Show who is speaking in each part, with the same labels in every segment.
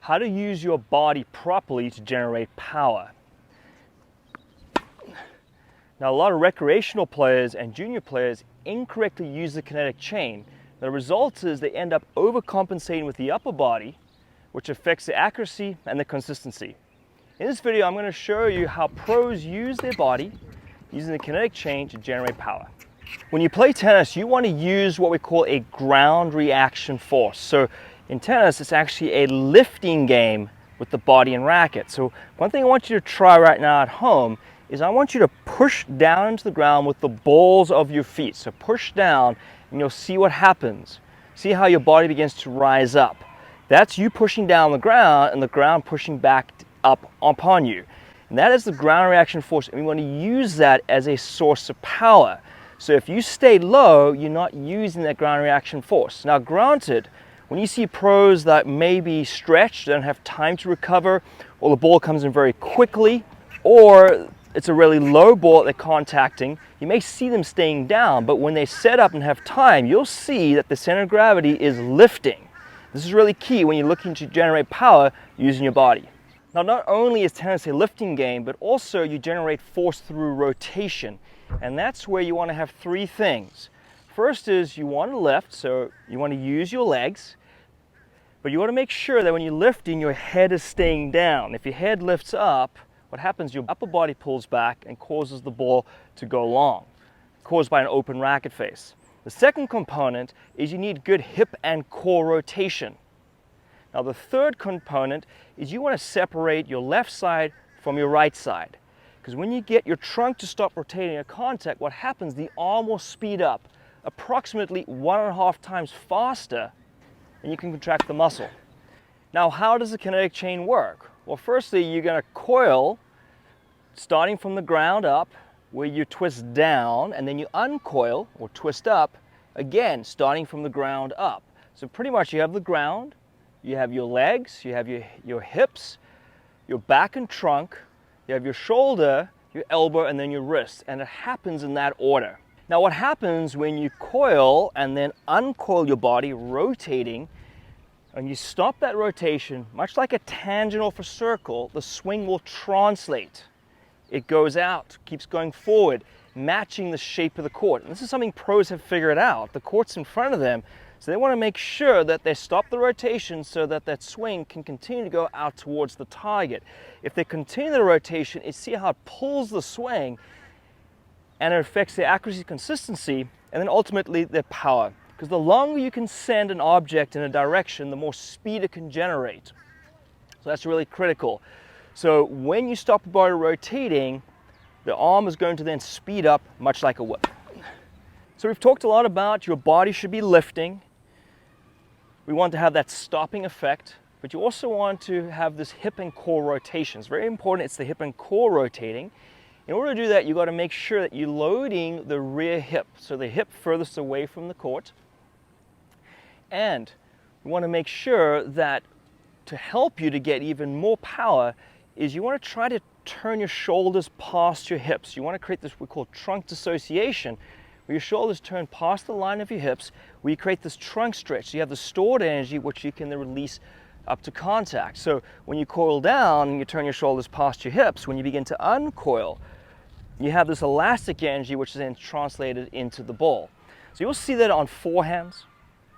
Speaker 1: how to use your body properly to generate power. Now, a lot of recreational players and junior players incorrectly use the kinetic chain. The result is they end up overcompensating with the upper body, which affects the accuracy and the consistency. In this video, I'm going to show you how pros use their body using the kinetic chain to generate power. When you play tennis, you want to use what we call a ground reaction force. So in tennis, it's actually a lifting game with the body and racket. So one thing I want you to try right now at home is I want you to push down into the ground with the balls of your feet. So push down and you'll see what happens. See how your body begins to rise up. That's you pushing down the ground and the ground pushing back up upon you. And that is the ground reaction force, and we want to use that as a source of power. So if you stay low, you're not using that ground reaction force. Now granted, when you see pros that may be stretched, don't have time to recover, or the ball comes in very quickly, or it's a really low ball that they're contacting, you may see them staying down, but when they set up and have time, you'll see that the center of gravity is lifting. This is really key when you're looking to generate power using your body. Now, not only is tennis a lifting game, but also you generate force through rotation. And that's where you want to have three things. First is you want to lift, so you want to use your legs, but you want to make sure that when you're lifting, your head is staying down. If your head lifts up, what happens, your upper body pulls back and causes the ball to go long, caused by an open racket face. The second component is you need good hip and core rotation. Now the third component is you want to separate your left side from your right side. Because when you get your trunk to stop rotating at contact, what happens, the arm will speed up approximately 1.5 times faster, and you can contract the muscle. Now how does the kinetic chain work? Well, firstly, you're going to coil starting from the ground up, where you twist down, and then you uncoil or twist up, again, starting from the ground up. So pretty much you have the ground, you have your legs, you have your hips, your back and trunk, you have your shoulder, your elbow, and then your wrist. And it happens in that order. Now what happens when you coil and then uncoil your body, rotating, and you stop that rotation, much like a tangent off a circle, the swing will translate. It goes out, keeps going forward, matching the shape of the court. And this is something pros have figured out. The court's in front of them, so they want to make sure that they stop the rotation so that that swing can continue to go out towards the target. If they continue the rotation, you see how it pulls the swing and it affects the accuracy, consistency, and then ultimately their power. Because the longer you can send an object in a direction, the more speed it can generate. So that's really critical. So when you stop the body rotating, the arm is going to then speed up much like a whip. So we've talked a lot about your body should be lifting. We want to have that stopping effect, but you also want to have this hip and core rotation. It's very important, it's the hip and core rotating. In order to do that, you've got to make sure that you're loading the rear hip, so the hip furthest away from the court. And we want to make sure that to help you to get even more power is you want to try to turn your shoulders past your hips. You want to create this we call trunk dissociation, where your shoulders turn past the line of your hips, where you create this trunk stretch. So you have the stored energy, which you can then release up to contact. So when you coil down and you turn your shoulders past your hips, when you begin to uncoil, you have this elastic energy, which is then translated into the ball. So you'll see that on forehands,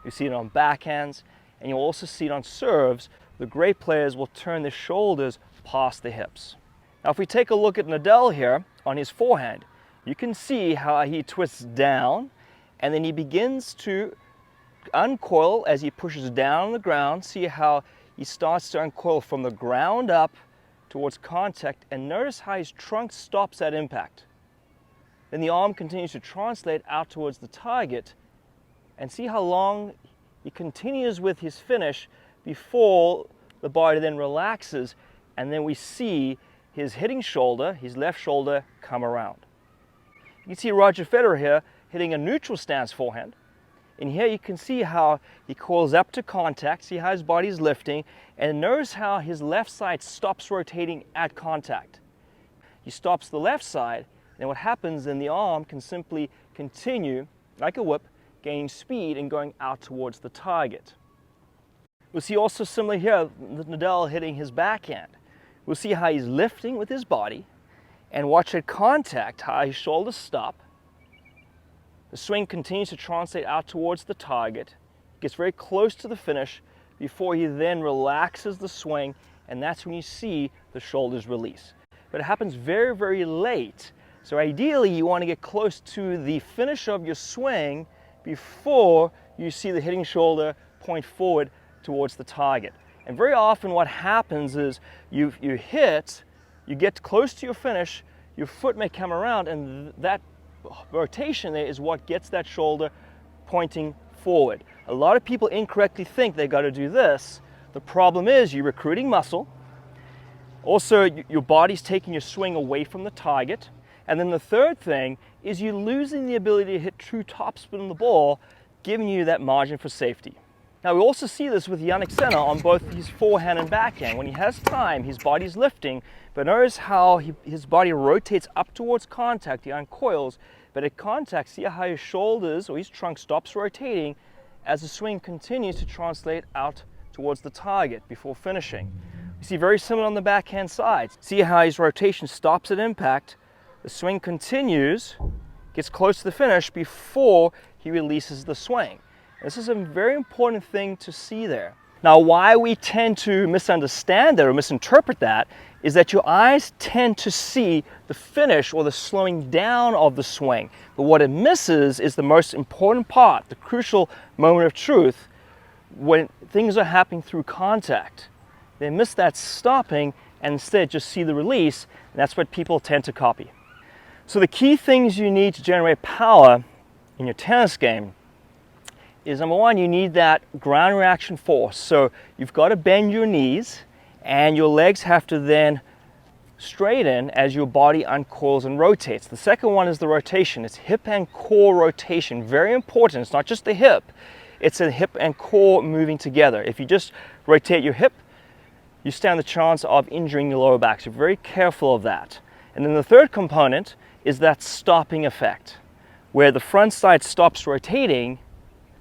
Speaker 1: you see it on backhands, and you'll also see it on serves. The great players will turn their shoulders past the hips. Now if we take a look at Nadal here on his forehand, you can see how he twists down and then he begins to uncoil as he pushes down on the ground. See how he starts to uncoil from the ground up towards contact, and notice how his trunk stops at impact. Then the arm continues to translate out towards the target, and see how long he continues with his finish before the body then relaxes, and then we see his hitting shoulder, his left shoulder, come around. You can see Roger Federer here hitting a neutral stance forehand. And here you can see how he coils up to contact, see how his body's lifting, and notice how his left side stops rotating at contact. He stops the left side, and what happens, then the arm can simply continue, like a whip, gaining speed and going out towards the target. We'll see also similar here, Nadal hitting his backhand. We'll see how he's lifting with his body, and watch at contact how his shoulders stop. The swing continues to translate out towards the target, gets very close to the finish before he then relaxes the swing, and that's when you see the shoulders release. But it happens very, very late. So ideally you want to get close to the finish of your swing before you see the hitting shoulder point forward towards the target. And very often what happens is you hit, you get close to your finish, your foot may come around, and that rotation there is what gets that shoulder pointing forward. A lot of people incorrectly think they got to do this. The problem is you're recruiting muscle. Also, your body's taking your swing away from the target. And then the third thing is you're losing the ability to hit true topspin on the ball, giving you that margin for safety. Now we also see this with Sinner on both his forehand and backhand. When he has time, his body's lifting, but notice how his body rotates up towards contact, he uncoils, but at contact, see how his shoulders or his trunk stops rotating as the swing continues to translate out towards the target before finishing. You see very similar on the backhand side. See how his rotation stops at impact, the swing continues, gets close to the finish before he releases the swing. This is a very important thing to see there. Now, why we tend to misunderstand that or misinterpret that is that your eyes tend to see the finish or the slowing down of the swing. But what it misses is the most important part, the crucial moment of truth, when things are happening through contact. They miss that stopping and instead just see the release, and that's what people tend to copy. So the key things you need to generate power in your tennis game is, number one, you need that ground reaction force. So you've got to bend your knees and your legs have to then straighten as your body uncoils and rotates. The second one is the rotation. It's hip and core rotation. Very important. It's not just the hip. It's a hip and core moving together. If you just rotate your hip, you stand the chance of injuring your lower back. So very careful of that. And then the third component is that stopping effect, where the front side stops rotating.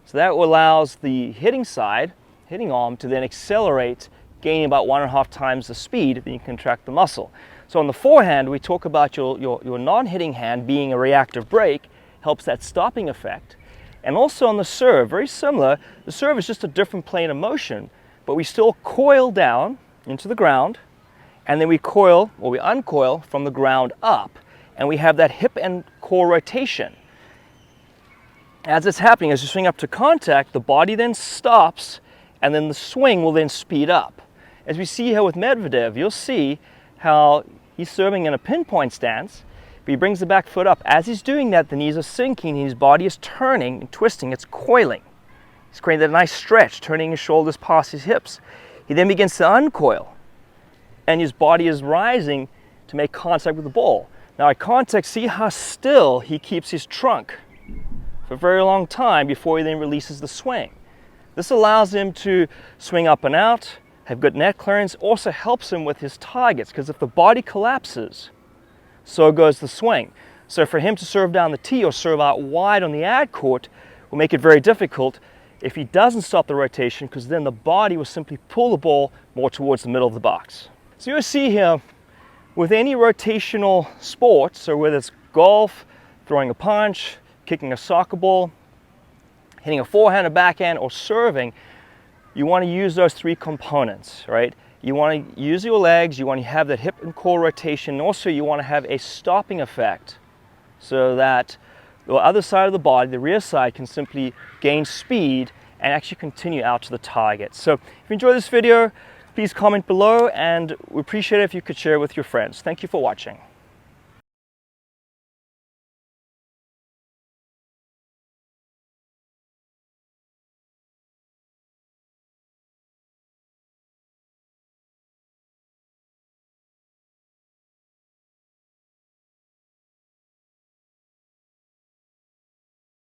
Speaker 1: So that allows the hitting side, hitting arm, to then accelerate, gaining about 1.5 times the speed, then you contract the muscle. So on the forehand, we talk about your non-hitting hand being a reactive break, helps that stopping effect. And also on the serve, very similar, the serve is just a different plane of motion, but we still coil down into the ground, and then we coil, or we uncoil from the ground up, and we have that hip and core rotation. As it's happening, as you swing up to contact, the body then stops, and then the swing will then speed up. As we see here with Medvedev, you'll see how he's serving in a pinpoint stance, but he brings the back foot up. As he's doing that, the knees are sinking, his body is turning and twisting, it's coiling. He's creating that nice stretch, turning his shoulders past his hips. He then begins to uncoil, and his body is rising to make contact with the ball. Now at contact, see how still he keeps his trunk for a very long time before he then releases the swing. This allows him to swing up and out, have good net clearance, also helps him with his targets, because if the body collapses, so goes the swing. So for him to serve down the tee or serve out wide on the ad court will make it very difficult if he doesn't stop the rotation, because then the body will simply pull the ball more towards the middle of the box. So you'll see here, with any rotational sport, so whether it's golf, throwing a punch, kicking a soccer ball, hitting a forehand, a backhand, or serving, you want to use those three components, right? You want to use your legs, you want to have that hip and core rotation, and also you want to have a stopping effect so that the other side of the body, the rear side, can simply gain speed and actually continue out to the target. So if you enjoyed this video, please comment below, and we appreciate it if you could share it with your friends. Thank you for watching.